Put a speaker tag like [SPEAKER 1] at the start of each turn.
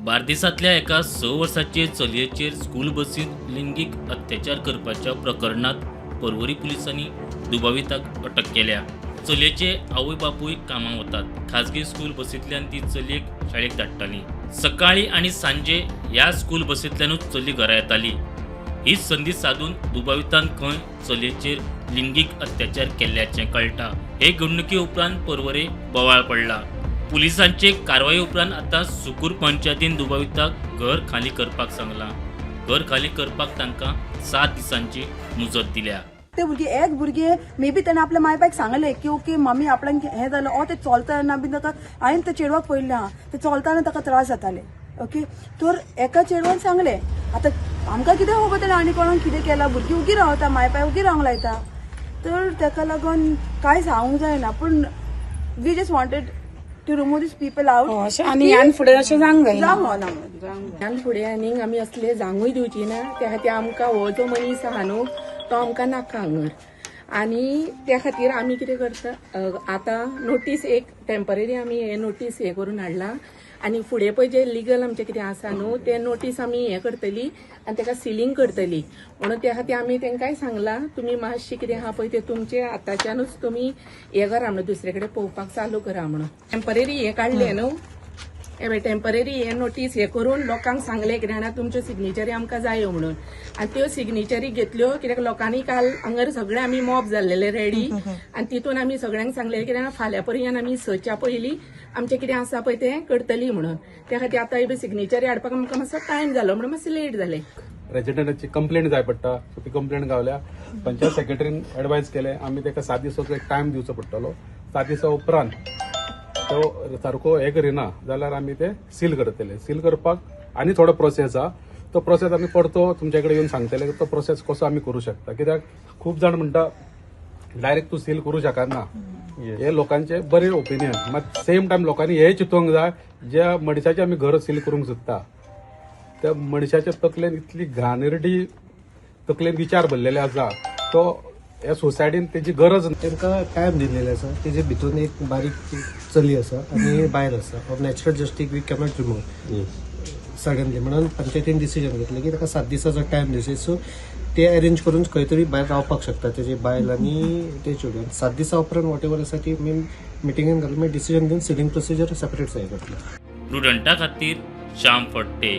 [SPEAKER 1] बार्देसांतल्या एका 6 वर्सांचे चलयेचेर स्कूल बसींत लिंगीक अत्याचार करपाच्या प्रकरणात पर्वरी पुलिसांनी दुबाविताक अटक केल्या. चलयेचे आवय बापूय कामाक वतात. खाजगी स्कूल बसींतल्यान ती चलयेक शाळेक धाडटाली. सकाळी आणि सांजे ह्या स्कूल बसींतल्यानूच चली घरा येताली. ही संदी साधून दुबावितान खंय चलयेचेर लिंगीक अत्याचार केल्ल्याचें कळटा. हे घडणुके उपरांत पर्वरे बोवाळ पडला. पुलिसांचे कारवाई उपरांत आतां सुकूर पंचायतीन दुबाविताक घर खाली करपाक सांगलां. घर खाली करपाक तांकां 7 दिसांची मुजत दिल्या.
[SPEAKER 2] ते भुरगे एक भुरगे मे बी ताणें आपल्या माय बायक सांगलें की ओके मम्मी आपल्याक हें जालें ते चलतना बी ताका हांवें त्या चेडवाक पळयलें आहा ते चलतना ताका त्रास जाताले. ओके तर एका चेडवान सांगलें आतां आमकां कितें खबर ताणें आनी कोणाक कितें केलां. भुरगीं उगी रावता माय बाय उगी रावंक लायता तर ताका लागून कांय सांगूंक जायना. पूण we just wanted to remove these people out
[SPEAKER 3] आनी ह्यान फुडें अशें जावंक
[SPEAKER 2] जावंक
[SPEAKER 3] ह्यान फुडें आनीक आमी असले जावंकूय दिवची ना. त्या खातीर आमकां हो जो मनीस आहा न्हू तो आमकां नाका हांगर. आनी त्या खातीर आमी कितें करता आतां नोटीस एक टेम्पररी आमी हे नोटीस हे करून हाडला. आनी फुडें पळय जे लिगल आमचें कितें आसा न्हू ते नोटीस आमी हे करतली आनी ताका सिलींग करतली. म्हणून त्या खातीर आमी तांकांय सांगलां तुमी मातशें कितें आहा पळय ते तुमचे आतांच्यानूच तुमी हे करा म्हणून दुसरे कडेन पळोवपाक चालू करा म्हणून. टेम्पररी हे काडले न्हू हे टेम्पररी हे नोटीस हे करून लोकांक सांगले कितें जाणां तुमच्यो सिग्नेचरी आमकां जायो म्हणून. आनी त्यो सिग्नेचरी घेतल्यो कित्याक लोकांनी काल हांगर सगळे आमी मॉब जाल्लेले रेडी आनी तितून आमी सगळ्यांक सांगलेलें कितें जाणां फाल्यां पर्यंत आमी 6च्या पयलीं आमचें कितें आसा पळय तें करतली म्हणून. त्या खातीर आतां हे सिग्नेचरी हाडपाक आमकां मातसो टायम जालो म्हणून मातशें लेट जालें.
[SPEAKER 4] रेजिडेंटाची कंप्लेंट जाय पडटा सो ती कंप्लेंट गावल्या. पंचायत सेक्रेटरीन एडवायज केलें आमी ताका 7 दिसांचो एक टायम दिवचो पडटलो. 7 दिसां उपरांत तो सारको हे करिना जाल्यार आमी ते सील करतले. सील करपाक आनी थोडो प्रोसेस आहा तो प्रोसेस आमी परतो तुमचे कडेन येवन सांगतले तो प्रोसेस कसो आमी करूं शकता. कित्याक खूब जाण म्हणटा डायरेक्ट तूं सील करूं शकना. हे लोकांचे बरे ओपिनियन. मात सेम टायम लोकांनी हे चिंतूंक जाय ज्या मनशाचे आमी घर सील करूंक सोदता त्या मनशाच्या तकलेन इतली घाणेरडी तकलेन विचार भरलेले आसा तो ह्या सोसायटीन तेजी गरज.
[SPEAKER 5] तांकां टायम दिलेले आसा तेजे भितून एक बारीक चली आसा आनी बायल आसा. Of natural justice we cannot remove suddenly म्हणून पंचायतीन डिसिजन घेतलें की ताका 7 दिसाचो टायम दिवचे. सो ते अरेंज करून खंय तरी भायर रावपाक शकता तेजे बायल आनी ते चेडून. 7 दिसा उपरांत वॉट एवर आसा ती आमी मिटिंगेन घालून डिसिजन घेवन सिलींग प्रोसिजर सेपरेट जाय करतलो.
[SPEAKER 1] प्रुडंटा खातीर श्याम फडते.